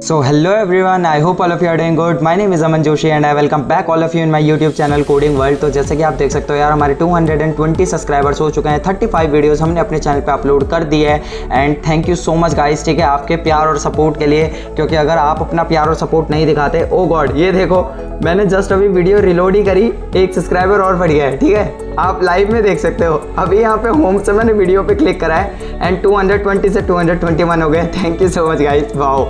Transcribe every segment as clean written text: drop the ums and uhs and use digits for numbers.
So hello everyone, I hope all of you are doing good. My name is Aman Joshi and I welcome back all of you in my YouTube channel Coding World। तो जैसे कि आप देख सकते हो यार, हमारे 220 subscribers हो चुके हैं। 35 वीडियोस हमने अपने चैनल पे अपलोड कर दिए है and thank you so much guys, ठीक है, आपके प्यार और सपोर्ट के लिए। क्योंकि अगर आप अपना प्यार और सपोर्ट नहीं दिखाते, ओ गॉड, ये देखो मैंने जस्ट अभी वीडियो रिलोड ही करी, एक सब्सक्राइबर और बढ़ गया है, ठीक है, आप लाइव में देख सकते हो। अभी यहाँ पे होम से मैंने वीडियो पे क्लिक करा है एंड 220 से 221 हो गए। Thank you so much guys, wow,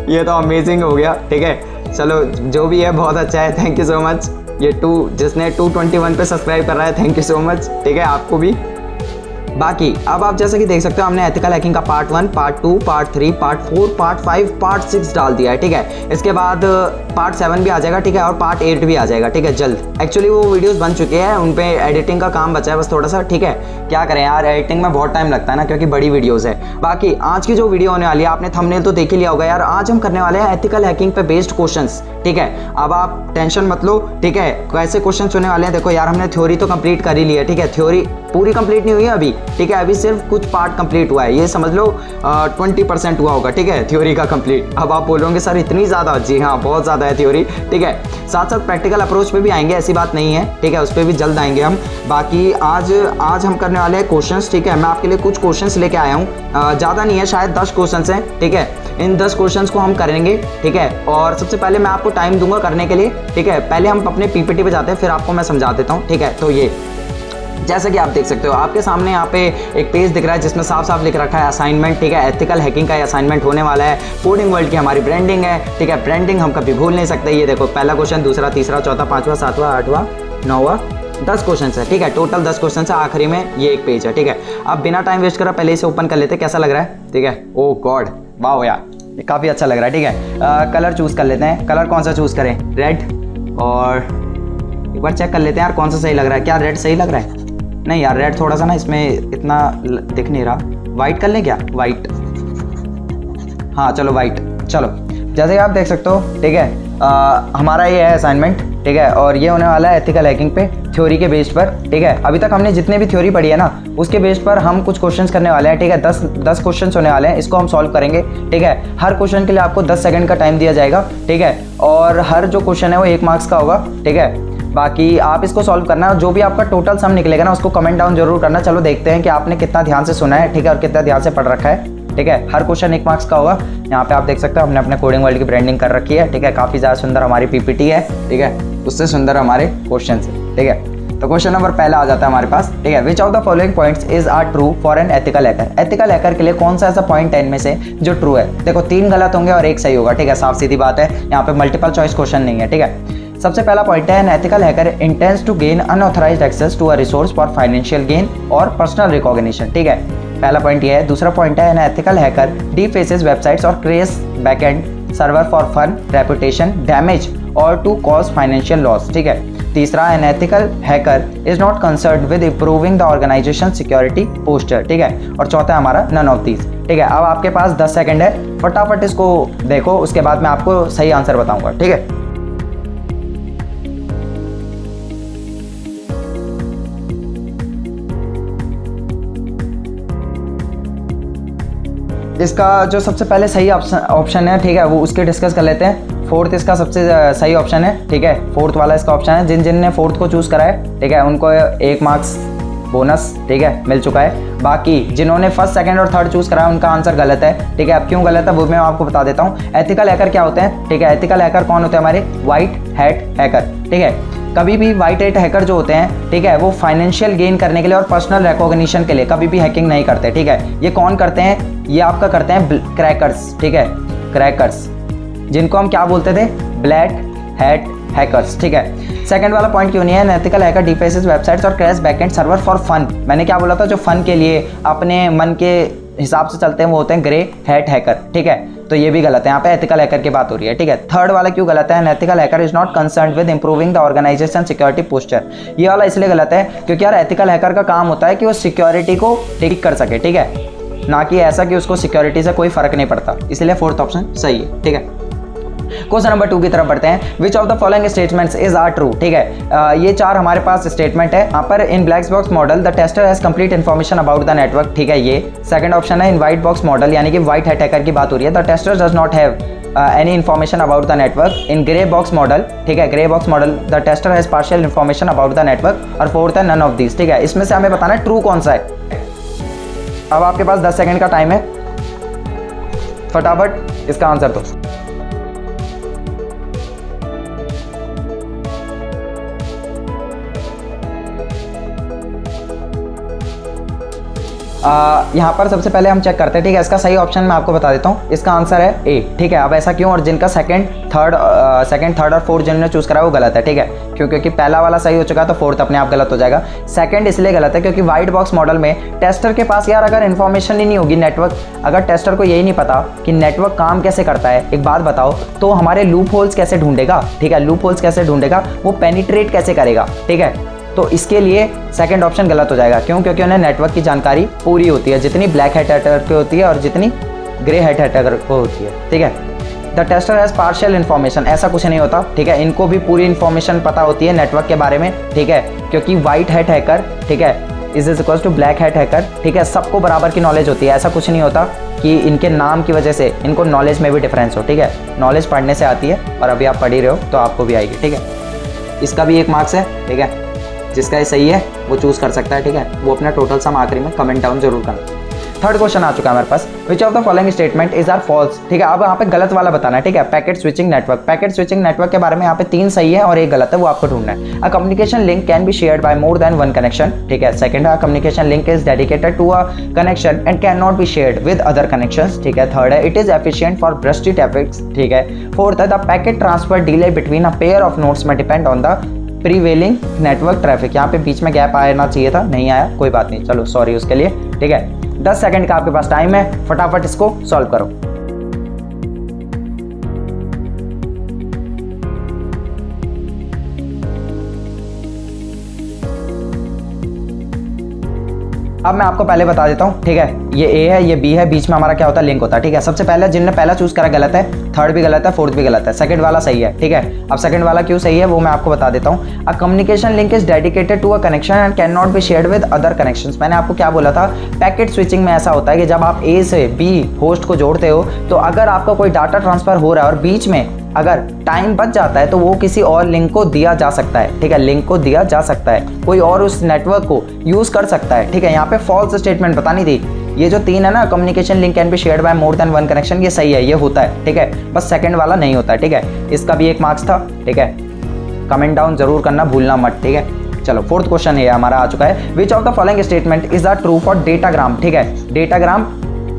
ये तो अमेजिंग हो गया, ठीक है। चलो जो भी है बहुत अच्छा है, थैंक यू सो मच। ये जिसने 221 पे सब्सक्राइब कर रहा है, थैंक यू सो मच, ठीक है, आपको भी। बाकी अब आप जैसे कि देख सकते हो, हमने एथिकल हैकिंग का part 1, part 2, part 3, part 4, part 5, part 6 डाल दिया है, ठीक है। इसके बाद पार्ट 7 भी आ जाएगा, ठीक है, और पार्ट 8 भी आ जाएगा, ठीक है, जल्द। एक्चुअली वो वीडियोस बन चुके हैं, उन पे एडिटिंग का काम बचा है बस थोड़ा सा, ठीक है। क्या करें यार, एडिटिंग में बहुत टाइम लगता है ना, क्योंकि बड़ी वीडियोस है। बाकी आज की जो वीडियो होने वाली है, आपने थंबनेल तो देख ही लिया होगा यार। आज हम करने वाले हैं एथिकल हैकिंग पे बेस्ड क्वेश्चंस, ठीक है। अब आप टेंशन मत लो, ठीक है, कैसे क्वेश्चन होने वाले हैं। देखो यार, हमने थ्योरी तो कंप्लीट कर ही ली है, ठीक है, थ्योरी पूरी कंप्लीट नहीं हुई है अभी, ठीक है, अभी सिर्फ कुछ पार्ट कंप्लीट हुआ है, ये समझ लो 20% हुआ होगा, ठीक है, थ्योरी का कंप्लीट। अब आप बोलोगे सर इतनी ज़्यादा, जी हाँ, बहुत ज़्यादा है थ्योरी, ठीक है। साथ साथ प्रैक्टिकल अप्रोच पे भी आएंगे, ऐसी बात नहीं है, ठीक है, उस पर भी जल्द आएंगे हम। बाकी आज हम करने वाले हैं क्वेश्चंस, ठीक है। मैं आपके लिए कुछ क्वेश्चंस लेके आया हूँ, ज़्यादा नहीं है, शायद 10 क्वेश्चंस हैं, ठीक है। इन 10 क्वेश्चंस को हम करेंगे, ठीक है। और सबसे पहले मैं आपको टाइम दूंगा करने के लिए, ठीक है। पहले हम अपने पीपीटी पे जाते हैं, फिर आपको मैं समझा देता हूँ, ठीक है। तो ये जैसे कि आप देख सकते हो, आपके सामने यहाँ पे एक पेज दिख रहा है जिसमें साफ साफ लिख रखा है असाइनमेंट, ठीक है। एथिकल हैकिंग का असाइनमेंट होने वाला है। कोडिंग वर्ल्ड की हमारी ब्रांडिंग है, ठीक है, ब्रांडिंग हम कभी भूल नहीं सकते। ये देखो, पहला क्वेश्चन, दूसरा, तीसरा, चौथा, पांचवा, सातवां, आठवां, नौवां, 10 क्वेश्चन है, ठीक है, टोटल 10 क्वेश्चन है। आखिरी में ये एक पेज है, ठीक है। अब बिना टाइम वेस्ट करा पहले इसे ओपन कर लेते, कैसा लग रहा है, ठीक है। ओ गॉड, वाह यार, ये काफ़ी अच्छा लग रहा है, ठीक है। कलर चूज़ कर लेते हैं, कलर कौन सा चूज़ करें, रेड, और एक बार चेक कर लेते हैं यार कौन सा सही लग रहा है। क्या रेड सही लग रहा है? नहीं यार, रेड थोड़ा सा ना इसमें इतना दिख नहीं रहा। वाइट कर लें क्या, वाइट, हाँ चलो वाइट। चलो जैसे कि आप देख सकते हो, ठीक है, हमारा ये है असाइनमेंट, ठीक है, और ये होने वाला है एथिकल हैकिंग पे थ्योरी के बेस पर, ठीक है। अभी तक हमने जितने भी थ्योरी पढ़ी है ना, उसके बेस पर हम कुछ क्वेश्चंस करने वाले हैं, ठीक है। 10 क्वेश्चंस होने वाले हैं, इसको हम सॉल्व करेंगे, ठीक है। हर क्वेश्चन के लिए आपको 10 सेकंड का टाइम दिया जाएगा, ठीक है, और हर जो क्वेश्चन है वो 1 मार्क्स का होगा, ठीक है। बाकी आप इसको सॉल्व करना है और जो भी आपका टोटल सम निकलेगा ना, उसको कमेंट डाउन जरूर करना। चलो देखते हैं कि आपने कितना ध्यान से सुना है, ठीक है, और कितना ध्यान से पढ़ रखा है, ठीक है। हर क्वेश्चन 1 मार्क्स का होगा। यहाँ पे आप देख सकते हो, हमने अपने कोडिंग वर्ल्ड की ब्रांडिंग कर रखी है, ठीक है। काफ़ी ज़्यादा सुंदर हमारी पीपीटी है, ठीक है, उससे सुंदर हमारे क्वेश्चन है, ठीक है। तो क्वेश्चन नंबर पहला आ जाता है हमारे पास, ठीक है। Which of the following points is are true for an ethical hacker. Ethical hacker के लिए कौन सा ऐसा पॉइंट है इनमें से जो ट्रू है? देखो 3 गलत होंगे और 1 सही होगा, ठीक है, साफ सीधी बात है, यहाँ पे मल्टीपल चॉइस क्वेश्चन नहीं है, ठीक है। सबसे पहला पॉइंट है, an ethical hacker intends to gain unauthorised access to a resource for financial gain और पर्सनल रिकॉग्निशन, ठीक है, पहला पॉइंट ये है। दूसरा पॉइंट है, an ethical hacker defaces websites और creates backend server for fun, reputation damage और टू कॉज फाइनेंशियल लॉस, ठीक है। तीसरा, an ethical hacker is not concerned with improving the organisation security posture, ठीक है। और चौथा है हमारा नन ऑफ दीज, ठीक है। अब आपके पास 10 सेकंड है, फटाफट इसको देखो, उसके बाद मैं आपको सही आंसर बताऊंगा, ठीक है। इसका जो सबसे पहले सही ऑप्शन है, ठीक है, वो उसके डिस्कस कर लेते हैं। 4th इसका सबसे सही ऑप्शन है, ठीक है, 4th वाला इसका ऑप्शन है। जिन ने 4th को चूज़ करा है, ठीक है, उनको 1 मार्क्स बोनस, ठीक है, मिल चुका है। बाकी जिन्होंने 1st, 2nd और 3rd चूज़ करा है, उनका आंसर गलत है, ठीक है। अब क्यों गलत है वो मैं आपको बता देता हूँ। एथिकल हैकर क्या होते हैं, ठीक है, एथिकल हैकर कौन होते हैं? हमारे व्हाइट हैट हैकर, ठीक है। कभी भी व्हाइट हैट हैकर जो होते हैं, ठीक है, वो फाइनेंशियल गेन करने के लिए और पर्सनल रिकॉग्निशन के लिए कभी भी हैकिंग नहीं करते, ठीक है। ये कौन करते हैं? ये आपका करते हैं क्रैकर्स, ठीक है, क्रैकर्स, जिनको हम क्या बोलते थे? ब्लैक हैट हैकर्स, ठीक है। सेकंड वाला पॉइंट क्यों नहीं है? एथिकल हैकर डिफेसेस वेबसाइट्स और crash backend server for fun. मैंने क्या बोला था? जो फन के लिए अपने मन के हिसाब से चलते हैं वो होते हैं ग्रे हैट हैकर, ठीक है। तो ये भी गलत है, यहाँ पे एथिकल हैकर की बात हो रही है, ठीक है। थर्ड वाला क्यों गलत है? Ethical hacker is not concerned with improving the organisation security posture. ये वाला इसलिए गलत है क्योंकि यार एथिकल हैकर का काम होता है कि वो सिक्योरिटी को ठीक कर सके, ठीक है, ना कि ऐसा कि उसको सिक्योरिटी से कोई फर्क नहीं पड़ता, इसलिए 4th ऑप्शन सही है, ठीक है। क्वेश्चन नंबर 2 की तरफ बढ़ते हैं। Which of the following statements is are true, ठीक है। ये 4 हमारे पास स्टेटमेंट है। यहाँ पर in black box model the tester has complete information about the network, ठीक है, ये। सेकंड ऑप्शन है इन व्हाइट बॉक्स मॉडल, यानी कि व्हाइट हैट हैकर की बात हो रही है, the tester does not have any information about the network in grey box model, ठीक है, grey box model the tester has partial information about the network, और फोर्थ है नन ऑफ दिस, ठीक है। इसमें से हमें बताना है ट्रू कौन सा है। अब आपके पास 10 सेकंड का टाइम है, फटाफट इसका आंसर दो। यहाँ पर सबसे पहले हम चेक करते हैं, ठीक है। इसका सही ऑप्शन मैं आपको बता देता हूँ, इसका आंसर है ए, ठीक है। अब ऐसा क्यों, और जिनका सेकंड थर्ड और फोर्थ जिन्होंने चूज करा वो गलत है, ठीक है, क्योंकि पहला वाला सही हो चुका है तो फोर्थ अपने आप गलत हो जाएगा। सेकंड इसलिए गलत है क्योंकि वाइट बॉक्स मॉडल में टेस्टर के पास यार अगर इन्फॉर्मेशन ही नहीं होगी नेटवर्क, अगर टेस्टर को यही नहीं पता कि नेटवर्क काम कैसे करता है, एक बात बताओ, तो हमारे लूप होल्स कैसे ढूंढेगा, ठीक है, लूप होल्स कैसे ढूंढेगा, वो पेनिट्रेट कैसे करेगा, ठीक है। तो इसके लिए सेकंड ऑप्शन गलत हो जाएगा। क्यों? क्योंकि उन्हें नेटवर्क की जानकारी पूरी होती है, जितनी ब्लैक हैट हैकर की होती है और जितनी ग्रे हैट हैकर को होती है, ठीक है। The tester has partial information, ऐसा कुछ नहीं होता, ठीक है। इनको भी पूरी इन्फॉर्मेशन पता होती है नेटवर्क के बारे में, ठीक है, क्योंकि वाइट हैट हैकर, ठीक है, is equals to black hat hacker, ठीक है। सबको बराबर की नॉलेज होती है, ऐसा कुछ नहीं होता कि इनके नाम की वजह से इनको नॉलेज में भी डिफरेंस हो, ठीक है। नॉलेज पढ़ने से आती है और अभी आप पढ़ ही रहे हो तो आपको भी आएगी, ठीक है। इसका भी 1 मार्क्स है, ठीक है। जिसका ये सही है वो चूज़ कर सकता है, ठीक है। वो अपना टोटल सम आखिरी में कमेंट डाउन जरूर करना। थर्ड क्वेश्चन आ चुका है हमारे पास, which of the following statement is are false, ठीक है। अब यहाँ पे गलत वाला बताना है, ठीक है। Packet switching network, packet switching network के बारे में यहाँ पे 3 सही है और 1 गलत है, वो आपको ढूंढना है। A communication link can be shared by more than 1 connection, ठीक है। सेकंड है communication link is dedicated to a connection and can not be shared with other connections, ठीक है। थर्ड है it is efficient for bursty traffic, ठीक है। Fourth है the packet transfer delay between a pair of nodes में depend on the prevailing network traffic, यहाँ पे बीच में गैप आना चाहिए था, नहीं आया, कोई बात नहीं, चलो सॉरी उसके लिए, ठीक है। 10 सेकंड का आपके पास टाइम है, फटाफट इसको सॉल्व करो। अब मैं आपको पहले बता देता हूँ, ठीक है। ये ए है, ये बी है, बीच में हमारा क्या होता है, लिंक होता है, ठीक है। सबसे पहले जिनने पहला चूज करा गलत है, थर्ड भी गलत है, फोर्थ भी गलत है, सेकंड वाला सही है, ठीक है। अब सेकंड वाला क्यों सही है वो मैं आपको बता देता हूँ। A communication link is dedicated to a connection and can not be shared with other connections. मैंने आपको क्या बोला था, पैकेट स्विचिंग में ऐसा होता है कि जब आप ए से बी होस्ट को जोड़ते हो तो अगर आपका कोई डाटा ट्रांसफर हो रहा है और बीच में अगर टाइम बच जाता है तो वो किसी और लिंक को दिया जा सकता है, ठीक है। लिंक को दिया जा सकता है, कोई और उस नेटवर्क को यूज कर सकता है, ठीक है। यहाँ पे फॉल्स स्टेटमेंट बतानी थी। ये जो 3 है ना, communication link can be shared by more than 1 connection, ये सही है, ये होता है, ठीक है। बस सेकंड वाला नहीं होता है, ठीक है। इसका भी 1 मार्क्स था, ठीक है। कमेंट डाउन जरूर करना भूलना मत, ठीक है। चलो फोर्थ क्वेश्चन ये हमारा आ चुका है, which of the following statement is are true for datagram, ठीक है। Datagram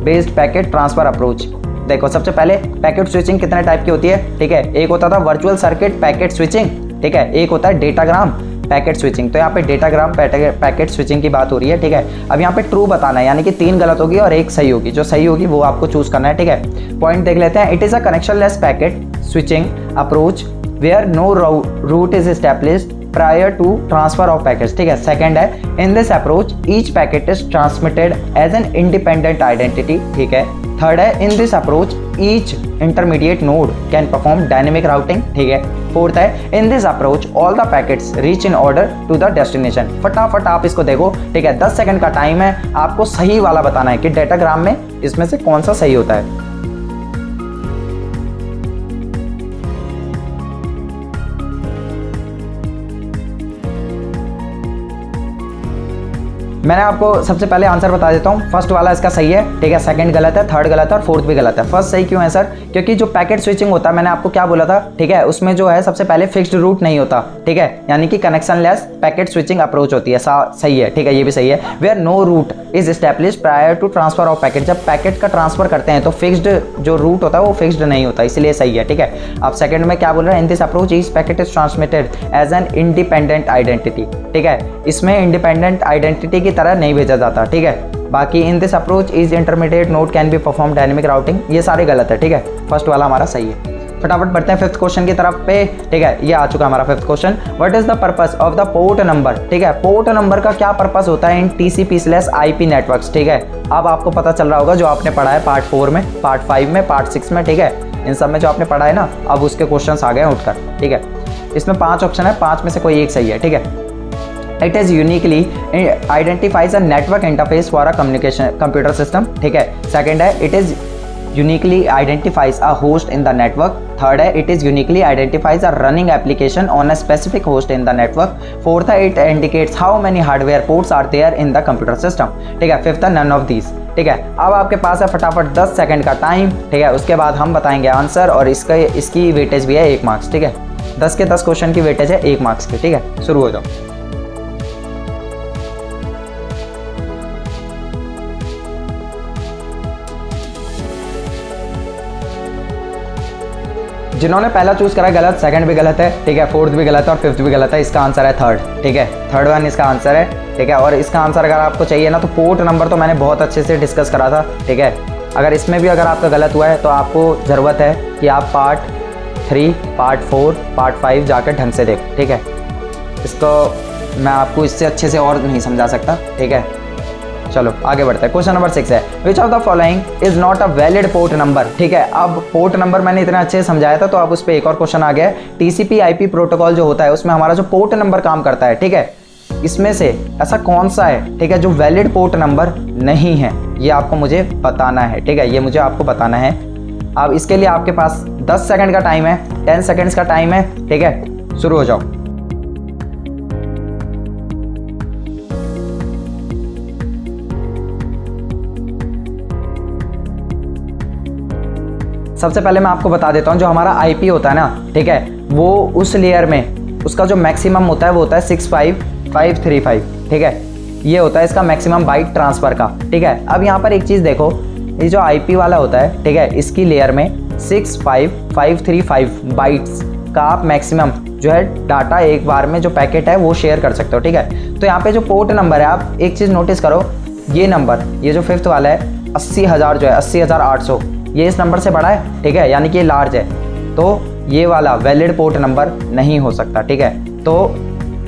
based packet transfer approach. देखो सबसे पहले पैकेट स्विचिंग कितने टाइप की होती है, ठीक है। एक होता था वर्चुअल सर्किट पैकेट स्विचिंग, ठीक है। एक होता है डेटाग्राम पैकेट स्विचिंग। तो यहाँ पे डेटाग्राम पैकेट स्विचिंग की बात हो रही है, ठीक है। अब यहाँ पे ट्रू बताना है, यानी कि 3 गलत होगी और 1 सही होगी। जो सही होगी वो आपको चूज करना है, ठीक है। पॉइंट देख लेते हैं। It is a connectionless packet switching approach where no route is established prior to transfer of packets, ठीक है। सेकंड है in this approach each packet is transmitted as an independent identity, ठीक है। थर्ड है in this approach each intermediate node can perform dynamic routing, ठीक है। Fourth है in this approach all the packets reach in order to the destination. फटाफट आप इसको देखो, ठीक है। 10 सेकंड का टाइम है, आपको सही वाला बताना है कि डेटाग्राम में इसमें से कौन सा सही होता है। मैंने आपको सबसे पहले आंसर बता देता हूँ। फर्स्ट वाला इसका सही है, ठीक है। सेकंड गलत है, थर्ड गलत है और फोर्थ भी गलत है। फर्स्ट सही क्यों है सर? क्योंकि जो पैकेट स्विचिंग होता है, मैंने आपको क्या बोला था, ठीक है, उसमें जो है सबसे पहले फिक्स्ड रूट नहीं होता, ठीक है, यानी कि कनेक्शनलेस पैकेट स्विचिंग अप्रोच होती है। सही है, ठीक है, ये भी सही है। Where no route is established prior to transfer of packet. जब पैकेट का ट्रांसफर करते हैं तो फिक्स्ड जो रूट होता है वो फिक्स्ड नहीं होता, इसलिए सही है, ठीक है। अब सेकंड में क्या बोल रहे हैं, in this approach each packet is transmitted as an independent identity, ठीक है। इसमें इंडिपेंडेंट आइडेंटिटी की तरह नहीं भेजा जाता, ठीक है। बाकी इन this approach is intermediate node can be perform dynamic routing, ये सारे गलत है, ठीक है। फर्स्ट वाला हमारा सही है। फटाफट बढ़ते हैं फिफ्थ क्वेश्चन की तरफ पे, ठीक है। ये आ चुका हमारा fifth question. What is the purpose of the port number, ठीक है। पोर्ट नंबर का क्या पर्पस होता है इन TCP/IP नेटवर्क्स, ठीक है। अब आपको पता चल रहा होगा जो आपने पढ़ा है पार्ट 4 में, पार्ट 5 में, पार्ट 6 में, ठीक है। इन सब में जो आपने पढ़ा है ना, अब उसके क्वेश्चन आ गए उठकर, ठीक है। इसमें 5 ऑप्शन है, 5 में से कोई एक सही है, ठीक है। It is uniquely identifies a network interface for a communication computer system, ठीक है। सेकंड है it is uniquely identifies a host in the network. Third है it is uniquely identifies a running application on a specific host in the network. Fourth है it indicates how many hardware ports are there in the computer system. ठीक है, fifth है none of these. ठीक है, अब आपके पास है फटाफट 10 सेकंड का टाइम। ठीक है, उसके बाद हम बताएंगे आंसर और इसकी वेटेज भी है 1 मार्क्स। ठीक है, 10 के 10 क्वेश्चन की वेटेज है 1 मार्क्स की। ठीक है, शुरू हो जाओ। जिन्होंने पहला चूज करा गलत, सेकंड भी गलत है। ठीक है, फोर्थ भी गलत है और फिफ्थ भी गलत है। इसका आंसर है थर्ड। ठीक है, थर्ड वन इसका आंसर है। ठीक है, और इसका आंसर अगर आपको चाहिए ना तो पोर्ट नंबर तो मैंने बहुत अच्छे से डिस्कस करा था। ठीक है, अगर इसमें भी अगर आपका गलत हुआ है तो आपको ज़रूरत है कि आप पार्ट 3, पार्ट 4, पार्ट 5 जाकर ढंग से देखो। ठीक है, इसको मैं आपको इससे अच्छे से और नहीं समझा सकता। ठीक है, चलो आगे बढ़ते हैं। क्वेश्चन नंबर 6 है which of the following is not a valid port number. ठीक है, अब पोर्ट नंबर मैंने इतना अच्छे से समझाया था तो अब उस पर एक और क्वेश्चन आ गया है। टीसीपी आईपी प्रोटोकॉल जो होता है उसमें हमारा जो पोर्ट नंबर काम करता है, ठीक है, इसमें से ऐसा कौन सा है, ठीक है, जो वैलिड पोर्ट नंबर नहीं है, ये आपको मुझे बताना है। ठीक है, ये मुझे आपको बताना है। अब इसके लिए आपके पास 10 सेकंड का टाइम है, 10 सेकंड्स का टाइम है। ठीक है, शुरू हो जाओ। सबसे पहले मैं आपको बता देता हूँ जो हमारा आईपी होता है ना, ठीक है, वो उस लेयर में उसका जो मैक्सिमम होता है वो होता है 65535। ठीक है, ये होता है इसका मैक्सिमम बाइट ट्रांसफ़र का। ठीक है, अब यहाँ पर एक चीज़ देखो, ये जो आईपी वाला होता है, ठीक है, इसकी लेयर में 65535 बाइट्स का आप मैक्सिमम जो है डाटा एक बार में जो पैकेट है वो शेयर कर सकते हो। ठीक है, तो यहाँ पे जो पोर्ट नंबर है, आप एक चीज़ नोटिस करो, ये नंबर, ये जो फिफ्थ वाला है 80,000 जो है 80,800, ये इस नंबर से बड़ा है। ठीक है, यानी कि ये लार्ज है, तो ये वाला वैलिड पोर्ट नंबर नहीं हो सकता। ठीक है, तो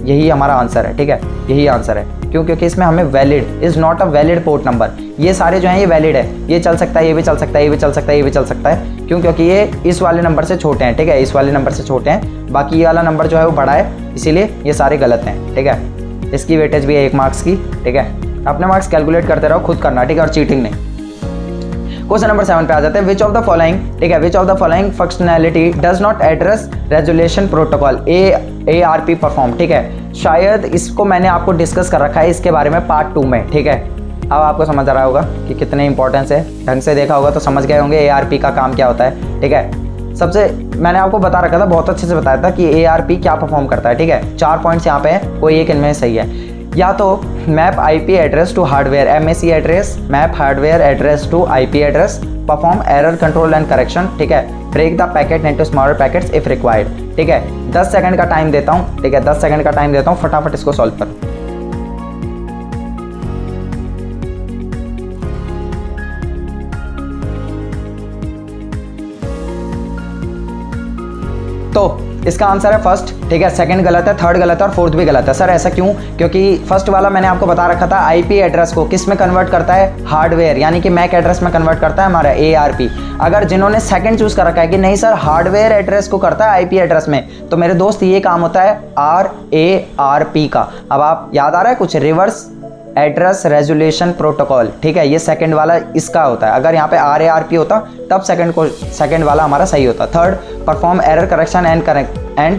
यही हमारा आंसर है। ठीक है, यही आंसर है। क्यों? क्योंकि इसमें हमें valid is not a valid port number, ये सारे जो हैं ये वैलिड है, ये चल सकता है, ये भी चल सकता है, ये भी चल सकता है, ये भी चल सकता है। क्यों? क्योंकि ये इस वाले नंबर से छोटे हैं। ठीक है, इस वाले नंबर से छोटे हैं, बाकी ये वाला नंबर जो है वो बड़ा है, इसीलिए ये सारे गलत हैं। ठीक है, इसकी वेटेज भी है 1 मार्क्स की। ठीक है, अपने मार्क्स कैलकुलेट करते रहो, खुद करना। ठीक है, और चीटिंग नहीं। क्वेश्चन नंबर 7 पे आ जाते हैं। विच ऑफ द फॉलोइंग, ठीक है, which of the following functionality does not address resolution protocol ARP perform. ठीक है, शायद इसको मैंने आपको डिस्कस कर रखा है इसके बारे में पार्ट 2 में। ठीक है, अब आपको समझ आ रहा होगा कि कितने इंपॉर्टेंस है, ढंग से देखा होगा तो समझ गए होंगे ARP का काम क्या होता है। ठीक है, सबसे मैंने आपको बता रखा था, बहुत अच्छे से बताया था कि ARP क्या परफॉर्म करता है। ठीक है, 4 पॉइंट्स यहाँ पे हैं, कोई एक इनमें सही है। या तो map IP address to hardware, MAC address, map hardware address to IP address, perform error control and correction. ठीक है, break the packet into smaller packets if required. ठीक है, 10 सेकंड का टाइम देता हूँ। ठीक है, 10 सेकंड का टाइम देता हूँ, फटाफट इसको सॉल्व करो। तो इसका आंसर है फर्स्ट। ठीक है, सेकंड गलत है, थर्ड गलत है और फोर्थ भी गलत है। सर ऐसा क्यों? क्योंकि फर्स्ट वाला मैंने आपको बता रखा था IP एड्रेस को किस में कन्वर्ट करता है, हार्डवेयर यानी कि मैक एड्रेस में कन्वर्ट करता है हमारा ARP। अगर जिन्होंने सेकंड चूज कर रखा है कि नहीं सर हार्डवेयर एड्रेस को करता है IP एड्रेस में, तो मेरे दोस्त ये काम होता है RARP का। अब आप याद आ रहा है कुछ, रिवर्स एड्रेस रेजोल्यूशन प्रोटोकॉल। ठीक है, ये सेकंड वाला इसका होता है। अगर यहाँ पे RARP होता तब सेकंड वाला हमारा सही होता। Third, perform error correction and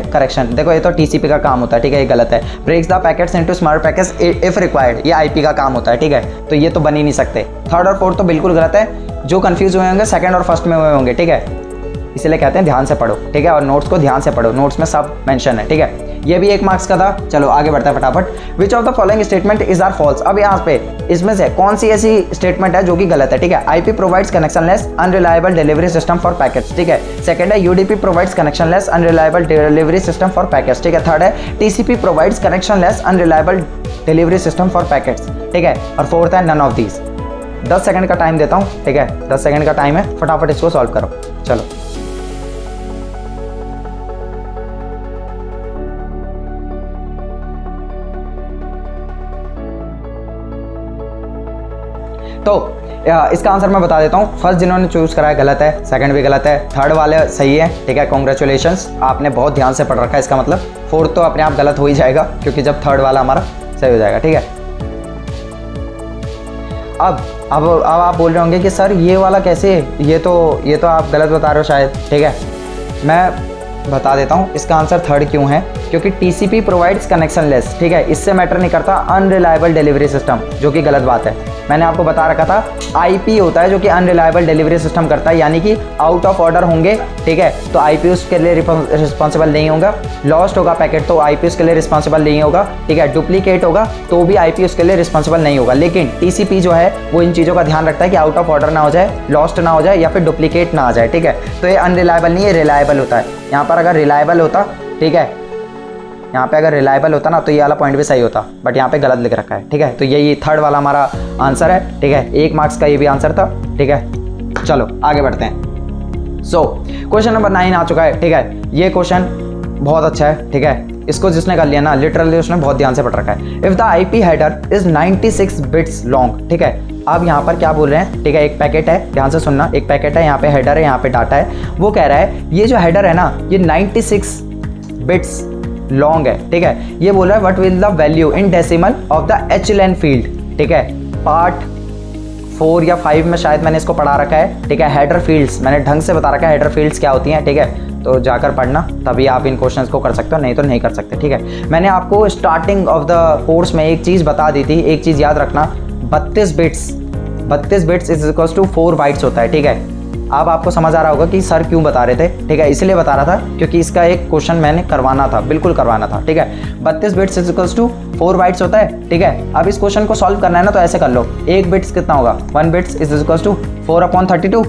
correction. देखो ये तो TCP का काम होता है। ठीक है, ये गलत है। Breaks the packets into smaller packets if required, ये IP का काम होता है। ठीक है, तो ये तो बन ही नहीं सकते। थर्ड और फोर्थ तो बिल्कुल गलत है। जो कंफ्यूज हुए होंगे सेकंड और फर्स्ट में हुए होंगे। ठीक है, इसलिए कहते हैं ध्यान से पढ़ो। ठीक है, और नोट्स को ध्यान से पढ़ो, नोट्स में सब मेंशन है। ठीक है, ये भी 1 मार्क्स का था। चलो आगे बढ़ता है फटाफट। Which of the following statement is are false. अब यहाँ पे इसमें से कौन सी ऐसी स्टेटमेंट है जो कि गलत है? ठीक है, IP provides connectionless unreliable delivery system for packets. ठीक है, सेकंड है UDP provides connectionless unreliable delivery system for packets. ठीक है, थर्ड है TCP provides connectionless unreliable delivery system for packets. ठीक है, और फोर्थ है नन ऑफ दीज। 10 सेकंड का टाइम देता हूँ। ठीक है, 10 सेकंड का टाइम है, फटाफट इसको सॉल्व करो। चलो तो इसका आंसर मैं बता देता हूँ। फर्स्ट जिन्होंने चूज़ करा है गलत है, सेकंड भी गलत है, थर्ड वाले सही है। ठीक है, कॉन्ग्रेचुलेशंस, आपने बहुत ध्यान से पढ़ रखा है। इसका मतलब फोर्थ तो अपने आप गलत हो ही जाएगा क्योंकि जब थर्ड वाला हमारा सही हो जाएगा। ठीक है, अब आप बोल रहे होंगे कि सर ये वाला कैसे, ये तो आप गलत बता रहे हो शायद, ठीक है। मैं बता देता हूँ इसका आंसर थर्ड क्यों है, क्योंकि टीसीपी प्रोवाइड्स कनेक्शन लेस, ठीक है, इससे मैटर नहीं करता अनरिलायबल डिलीवरी सिस्टम, जो कि गलत बात है। मैंने आपको बता रखा था आईपी होता है जो कि अनरिलायबल डिलीवरी सिस्टम करता है, यानी कि आउट ऑफ ऑर्डर होंगे, ठीक है, तो आईपी उसके लिए रिस्पॉन्सिबल नहीं होगा। लॉस्ट होगा पैकेट तो आईपी उसके लिए रिस्पॉन्सिबल नहीं होगा, ठीक है। डुप्लीकेट होगा तो भी आईपी उसके लिए रिस्पॉन्सिबल नहीं होगा। लेकिन टीसीपी जो है वो इन चीज़ों का ध्यान रखता है कि आउट ऑफ ऑर्डर ना हो जाए, लॉस्ट ना हो जाए या फिर डुप्लीकेट ना आ जाए, ठीक है। तो ये अनरिलायबल नहीं है, रिलायबल होता है। यहाँ पर अगर रिलायबल होता, ठीक है, यहाँ पे अगर रिलायबल होता ना तो ये वाला पॉइंट भी सही होता, बट यहाँ पे गलत लिख रखा है, ठीक है। तो यही थर्ड वाला हमारा आंसर है, ठीक है। 1 मार्क्स का ये भी आंसर था, ठीक है। चलो आगे बढ़ते हैं। सो क्वेश्चन नंबर 9 आ चुका है, ठीक है। ये क्वेश्चन बहुत अच्छा है, ठीक है। इसको जिसने कर लिया ना लिटरली उसने बहुत ध्यान से पढ़ रखा है। If the IP header is 96 bits long, ठीक है। अब यहाँ पर क्या बोल रहे हैं, ठीक है, एक पैकेट है, ध्यान से सुनना, एक पैकेट है, यहाँ पे हेडर है, यहाँ पे डाटा है। वो कह रहा है ये जो हेडर है ना ये 96 बिट्स लॉन्ग है, ठीक है। ये बोल रहा है what will the value in decimal of the HLEN field, ठीक है। पार्ट 4 या 5 में शायद मैंने इसको पढ़ा रखा है, ठीक है। हेडर फील्ड्स मैंने ढंग से बता रखा है, हेडर फील्ड्स क्या होती हैं, ठीक है। तो जाकर पढ़ना, तभी आप इन क्वेश्चंस को कर सकते हो, नहीं तो नहीं कर सकते, ठीक है। मैंने आपको स्टार्टिंग ऑफ द कोर्स में एक चीज़ बता दी थी, एक चीज़ याद रखना, 32 bits is equals to 4 bytes होता है, ठीक है। अब आपको समझ आ रहा होगा कि सर क्यों बता रहे थे, ठीक है। इसलिए बता रहा था क्योंकि इसका एक क्वेश्चन मैंने करवाना था, बिल्कुल करवाना था, ठीक है। 32 bits is equals to 4 bytes होता है, ठीक है। अब इस क्वेश्चन को सॉल्व करना है ना तो ऐसे कर लो, 1 बिट्स कितना होगा, 1 बिट्स इज इक्वल्स टू 4/32,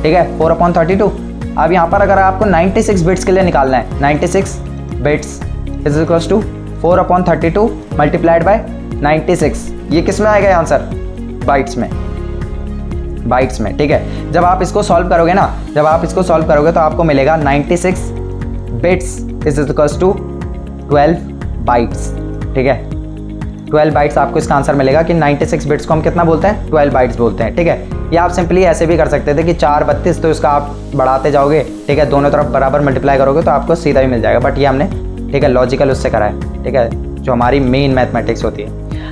ठीक है, 4/32। अब यहाँ पर अगर आपको 96 बिट्स के लिए निकालना है, 96 bits is equals to 4/32 multiplied by 96, ये किस में आएगा आंसर, बाइट्स में, ठीक है। जब आप इसको सॉल्व करोगे ना, जब आप इसको सॉल्व करोगे तो आपको मिलेगा 96 bits is equals to 12 bytes, ठीक है। 12 बाइट्स आपको इसका आंसर मिलेगा कि 96 बिट्स को हम कितना बोलते हैं, 12 बाइट्स बोलते हैं, ठीक है। या आप सिंपली ऐसे भी कर सकते थे कि 4/32, तो इसका आप बढ़ाते जाओगे, ठीक है, दोनों तरफ बराबर मल्टीप्लाई करोगे तो आपको सीधा भी मिल जाएगा, बट ये हमने, ठीक है, लॉजिकल उससे करा है, ठीक है, जो हमारी मेन मैथमेटिक्स होती है।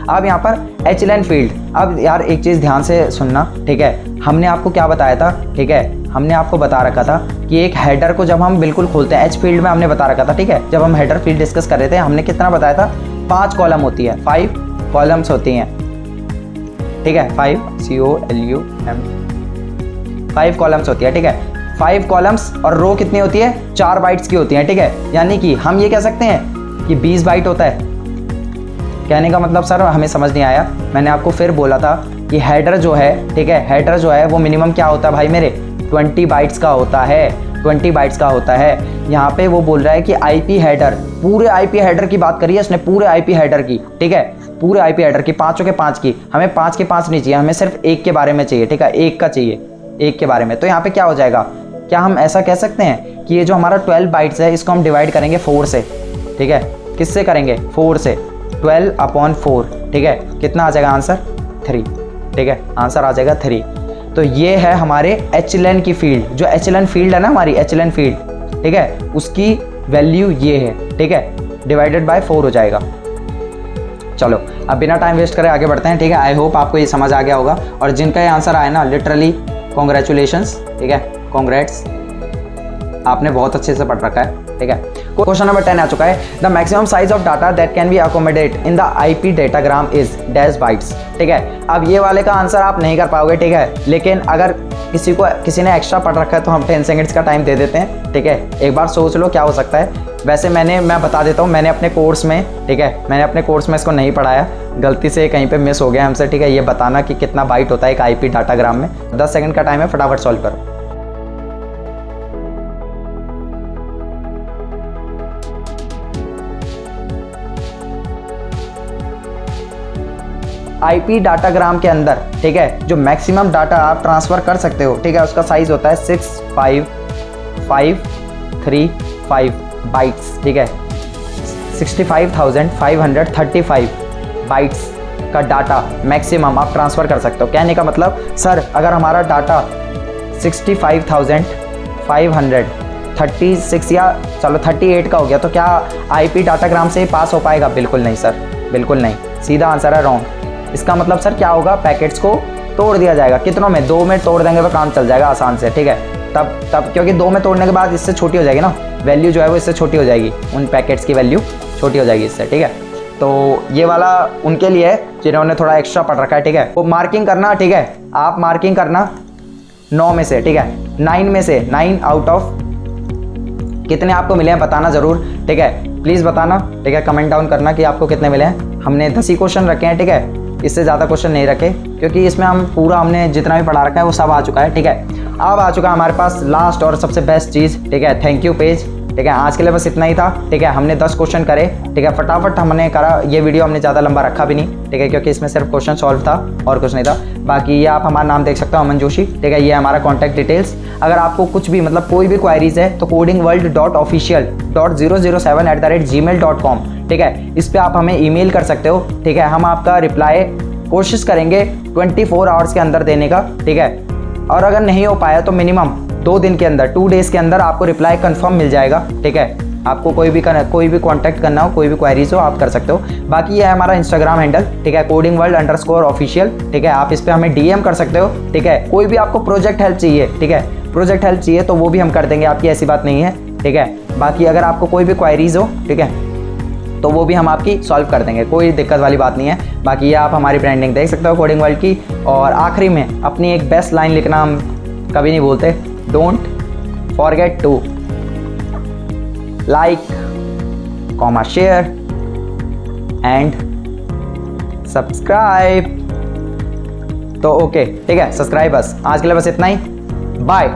अब यहाँ पर एचलेन फील्ड, अब यार एक चीज़ ध्यान से सुनना, ठीक है। हमने आपको क्या बताया था, ठीक है, हमने आपको बता रखा था कि एक हेडर को जब हम बिल्कुल खोलते हैं, एच फील्ड में हमने बता रखा था, ठीक है। जब हम हेडर फील्ड डिस्कस कर रहे थे हमने कितना बताया था, 5 कॉलम होती है, 5 कॉलम्स होती हैं, ठीक है, 5 COLUM 5 कॉलम्स होती है, ठीक है। 5 कॉलम्स और रो कितनी होती है, 4 बाइट्स की होती है, ठीक है। यानी कि हम ये कह सकते हैं कि 20 बाइट होता है। कहने का मतलब सर हमें समझ नहीं आया, मैंने आपको फिर बोला था कि हेडर जो है, ठीक है, हेडर जो है वो मिनिमम क्या होता है भाई मेरे, 20 बाइट्स का होता है, 20 बाइट्स का होता है। यहाँ पे वो बोल रहा है कि आईपी हेडर, पूरे आईपी हेडर की बात करी है इसने, पूरे आईपी हेडर की, ठीक है, पूरे आईपी हेडर की, 5 के 5 की। हमें 5 के 5 नहीं चाहिए, हमें सिर्फ एक के बारे में चाहिए, ठीक है, एक का चाहिए, एक के बारे में। तो यहाँ पे क्या हो जाएगा, क्या हम ऐसा कह सकते हैं कि ये जो हमारा 12 बाइट्स है इसको हम डिवाइड करेंगे 4 से, ठीक है। किससे करेंगे, 4 से, 12/4, ठीक है। कितना आ जाएगा आंसर, 3, ठीक है, आंसर आ जाएगा 3। तो ये है हमारे एचलेन की फील्ड, जो एचलेन फील्ड है ना हमारी एचलेन फील्ड, ठीक है, उसकी वैल्यू ये है, ठीक है, डिवाइडेड बाय 4 हो जाएगा। चलो अब बिना टाइम वेस्ट करे आगे बढ़ते हैं, ठीक है। आई होप आपको ये समझ आ गया होगा, और जिनका ये आंसर आया ना लिटरली कॉन्ग्रेचुलेशंस, ठीक है, कॉन्ग्रेट्स, आपने बहुत अच्छे से पढ़ रखा है, ठीक है। क्वेश्चन नंबर 10 आ चुका है, the maximum size of data that can be accommodate in the IP datagram is dash bytes, ठीक है। अब ये वाले का आंसर आप नहीं कर पाओगे, ठीक है, लेकिन अगर किसी ने एक्स्ट्रा पढ़ रखा है तो हम 10 सेकंड्स का टाइम दे देते हैं, ठीक है। एक बार सोच लो क्या हो सकता है। वैसे मैं बता देता हूँ, मैंने अपने कोर्स में, ठीक है, मैंने अपने कोर्स में इसको नहीं पढ़ाया, गलती से कहीं पे मिस हो गया हमसे, ठीक है। ये बताना कि कितना बाइट होता है एक आईपी डाटाग्राम में। 10 सेकंड का टाइम है, फटाफट सॉल्व करो। आईपी डाटाग्राम के अंदर, ठीक है, जो मैक्सिमम डाटा आप ट्रांसफ़र कर सकते हो, ठीक है, उसका साइज़ होता है 65535 बाइट्स, ठीक है, 65,535 बाइट्स का डाटा मैक्सिमम आप ट्रांसफ़र कर सकते हो। कहने का मतलब सर अगर हमारा डाटा 65,536 या चलो 38 का हो गया तो क्या आईपी डाटाग्राम से पास हो पाएगा? बिल्कुल नहीं सर, बिल्कुल नहीं, सीधा आंसर है रॉन्ग। इसका मतलब सर क्या होगा, पैकेट्स को तोड़ दिया जाएगा। कितनों में? 2 में तोड़ देंगे तो काम चल जाएगा आसान से, ठीक है। तब क्योंकि 2 में तोड़ने के बाद इससे छोटी हो जाएगी ना वैल्यू, जो है वो इससे छोटी हो जाएगी, उन पैकेट्स की वैल्यू छोटी हो जाएगी इससे, ठीक है। तो ये वाला उनके लिए है जिन्होंने थोड़ा एक्स्ट्रा पढ़ रखा है, ठीक है। वो मार्किंग करना, ठीक है, आप मार्किंग करना 9 में से, ठीक है, 9 में से 9 आउट ऑफ कितने आपको मिले हैं बताना ज़रूर, ठीक है। प्लीज़ बताना, ठीक है, कमेंट डाउन करना कि आपको कितने मिले हैं। हमने 10 ही क्वेश्चन रखे हैं, ठीक है, इससे ज़्यादा क्वेश्चन नहीं रखे क्योंकि इसमें हमने जितना भी पढ़ा रखा है वो सब आ चुका है, ठीक है। अब आ चुका है हमारे पास लास्ट और सबसे बेस्ट चीज़, ठीक है, थैंक यू पेज, ठीक है। आज के लिए बस इतना ही था, ठीक है। हमने 10 क्वेश्चन करे, ठीक है, फटाफट हमने करा। ये वीडियो हमने ज़्यादा लंबा रखा भी नहीं, ठीक है, क्योंकि इसमें सिर्फ क्वेश्चन सॉल्व था और कुछ नहीं था। बाकी ये आप हमारा नाम देख सकते हो, अमन जोशी, ठीक है। ये हमारा कॉन्टैक्ट डिटेल्स। अगर आपको कुछ भी मतलब कोई भी क्वायरीज है तो codingworld.official.007@gmail.com, ठीक है, इस पर आप हमें ईमेल कर सकते हो, ठीक है। हम आपका रिप्लाई कोशिश करेंगे 24 आवर्स के अंदर देने का, ठीक है। और अगर नहीं हो पाया तो मिनिमम 2 दिन के अंदर, 2 डेज़ के अंदर आपको रिप्लाई कंफर्म मिल जाएगा, ठीक है। आपको कोई भी कांटेक्ट करना हो, कोई भी क्वेरीज हो, आप कर सकते हो। बाकी ये है हमारा इंस्टाग्राम हैंडल, ठीक है, codingworld_official, ठीक है। आप इस पर हमें DM कर सकते हो, ठीक है। कोई भी आपको प्रोजेक्ट हेल्प चाहिए, ठीक है, प्रोजेक्ट हेल्प चाहिए तो वो भी हम कर देंगे, आपकी ऐसी बात नहीं है, ठीक है। बाकी अगर आपको कोई भी क्वेरीज हो, ठीक है, तो वो भी हम आपकी सॉल्व कर देंगे, कोई दिक्कत वाली बात नहीं है। बाकी ये आप हमारी ब्रांडिंग देख सकते हो कोडिंग वर्ल्ड की। और आखिरी में अपनी एक बेस्ट लाइन लिखना हम कभी नहीं भूलते, don't forget to like, share and subscribe. तो ओके, ठीक है, सब्सक्राइब बस। आज के लिए बस इतना ही, बाय।